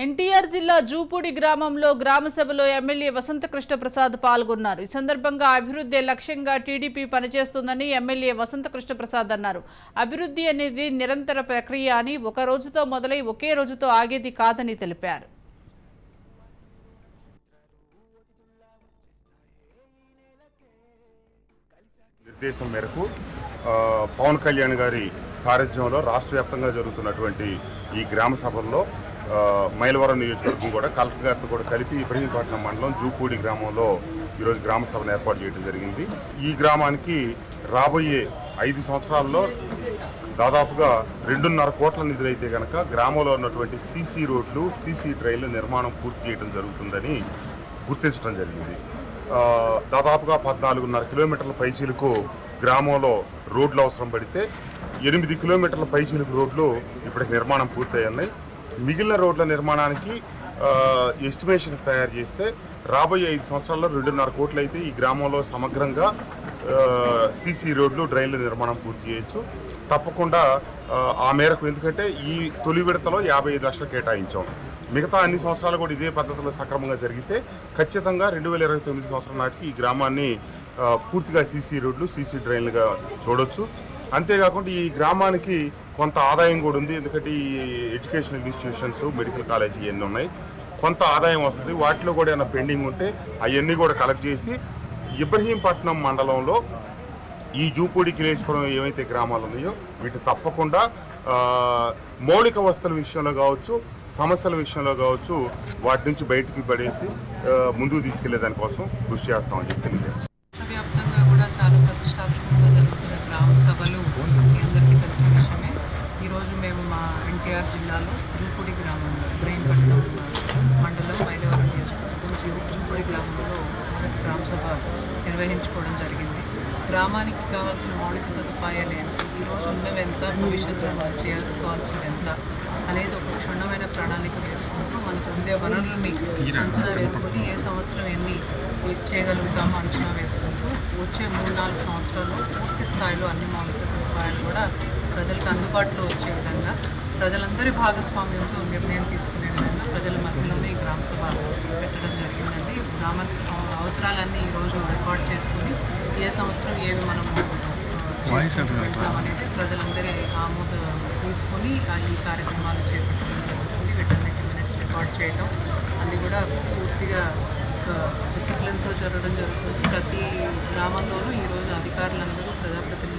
ఎన్టీఆర్ జిల్లా జూపూడి గ్రామంలో గ్రామ సభలో ఎమ్మెల్యే వసంతకృష్ణ ప్రసాద్ పాల్గొన్నారు. ఈ సందర్భంగా అభివృద్ధి లక్ష్యంగా టీడీపీ పనిచేస్తుందని ఎమ్మెల్యే వసంతకృష్ణ ప్రసాద్ అన్నారు. అభివృద్ధి అనేది నిరంతర ప్రక్రియ అని, ఒక రోజుతో మొదలై ఒకే రోజుతో ఆగేది కాదని తెలిపారు. నిర్దేశం మేరకు పవన్ కళ్యాణ్ గారి సారథ్యంలో రాష్ట్ర వ్యాప్తంగా జరుగుతున్నటువంటి ఈ గ్రామ సభల్లో మైలవరం నియోజకవర్గం కూడా కలెక్టర్ గారితో కూడా కలిపి ఇబ్రహీంపట్నం మండలం జూపూడి గ్రామంలో ఈరోజు గ్రామ సభను ఏర్పాటు చేయడం జరిగింది. ఈ గ్రామానికి రాబోయే 5 సంవత్సరాల్లో దాదాపుగా 2.5 కోట్ల నిధులైతే కనుక గ్రామంలో ఉన్నటువంటి సీసీ రోడ్లు, సీసీ డ్రైన్ల నిర్మాణం పూర్తి చేయడం జరుగుతుందని గుర్తించడం జరిగింది. దాదాపుగా 14.5 కిలోమీటర్ల పైచీలకు గ్రామంలో రోడ్లు అవసరం పడితే 8 కిలోమీటర్ల పైచీలకు రోడ్లు ఇప్పటికి నిర్మాణం పూర్తయ్యాయి. మిగిలిన రోడ్ల నిర్మాణానికి ఎస్టిమేషన్స్ తయారు చేస్తే రాబోయే 5 సంవత్సరాల్లో 2.5 కోట్లు అయితే ఈ గ్రామంలో సమగ్రంగా సీసీ రోడ్లు, డ్రైన్ల నిర్మాణం పూర్తి చేయొచ్చు. తప్పకుండా ఆ మేరకు, ఎందుకంటే ఈ తొలి విడతలో 55 లక్షలు కేటాయించాం. మిగతా అన్ని సంవత్సరాలు కూడా ఇదే పద్ధతిలో సక్రమంగా జరిగితే ఖచ్చితంగా 2029 సంవత్సరం నాటికి ఈ గ్రామాన్ని పూర్తిగా సీసీ రోడ్లు, సీసీ డ్రైన్లుగా చూడొచ్చు. అంతేకాకుండా ఈ గ్రామానికి కొంత ఆదాయం కూడా ఉంది. ఎందుకంటే ఈ ఎడ్యుకేషనల్ ఇన్స్టిట్యూషన్స్, మెడికల్ కాలేజీ ఇవన్నీ ఉన్నాయి, కొంత ఆదాయం వస్తుంది. వాటిలో కూడా ఏమైనా పెండింగ్ ఉంటే అవన్నీ కూడా కలెక్ట్ చేసి ఇబ్రహీంపట్నం మండలంలో ఈ జూపూడి, కిలేశ్వరం ఏవైతే గ్రామాలు ఉన్నాయో వీటిని తప్పకుండా మౌలిక వస్తువుల విషయంలో కావచ్చు, సమస్యల విషయంలో కావచ్చు, వాటి నుంచి బయటికి పడేసి ముందుకు తీసుకెళ్లే దానికోసం కృషి చేస్తామని చెప్పి తెలియజేస్తాం. వ్యాప్తంగా కూడా చాలా ప్రతిష్టాత్మకంగా జరుగుతున్న గ్రామ సభలు మీ అందరికీ తెలిసిన విషయమే. ఈరోజు మేము మా ఎన్టీఆర్ జిల్లాలో జూపూడి గ్రామంలో, ఇబ్రహీంపట్నం మండలం మైలవరం నియోజకవర్గం జూపూడి గ్రామంలో గ్రామ సభ నిర్వహించుకోవడం జరిగింది. గ్రామానికి కావాల్సిన మౌలిక సదుపాయాలు ఏంటి, ఈరోజు ఉన్నవి ఎంత, భవిష్యత్తులో మనం చేసుకోవాల్సినవి ఎంత అనేది ఒక క్షుణ్ణమైన ప్రణాళిక వేసుకుంటూ మనకు ఉండే వనరులని అంచనా వేసుకొని ఏ సంవత్సరం ఎన్ని చేయగలుగుతామో అంచనా వేసుకుంటూ వచ్చే 3-4 సంవత్సరాల్లో పూర్తి స్థాయిలో అన్ని మౌలిక సదుపాయాలు కూడా ప్రజలకు అందుబాటులో వచ్చే విధంగా, ప్రజలందరి భాగస్వామ్యంతో నిర్ణయం తీసుకునే విధంగా ప్రజల మధ్యలోనే ఈ గ్రామ సభ పెట్టడం జరిగిందండి. గ్రామానికి అవసరాలన్నీ ఈరోజు రికార్డ్ చేసుకుని ఏ సంవత్సరం ఏవి మనం పెడతామనేది ప్రజలందరి ఆమోదం తీసుకొని ఈ కార్యక్రమాలు చేపట్టడం జరుగుతుంది. వీటన్నిటి మినిట్స్ రికార్డ్ చేయడం అది కూడా పూర్తిగా డిసిప్లిన్తో జరగడం జరుగుతుంది. ప్రతి గ్రామంలోనూ ఈరోజు అధికారులందరూ, ప్రజాప్రతినిధులు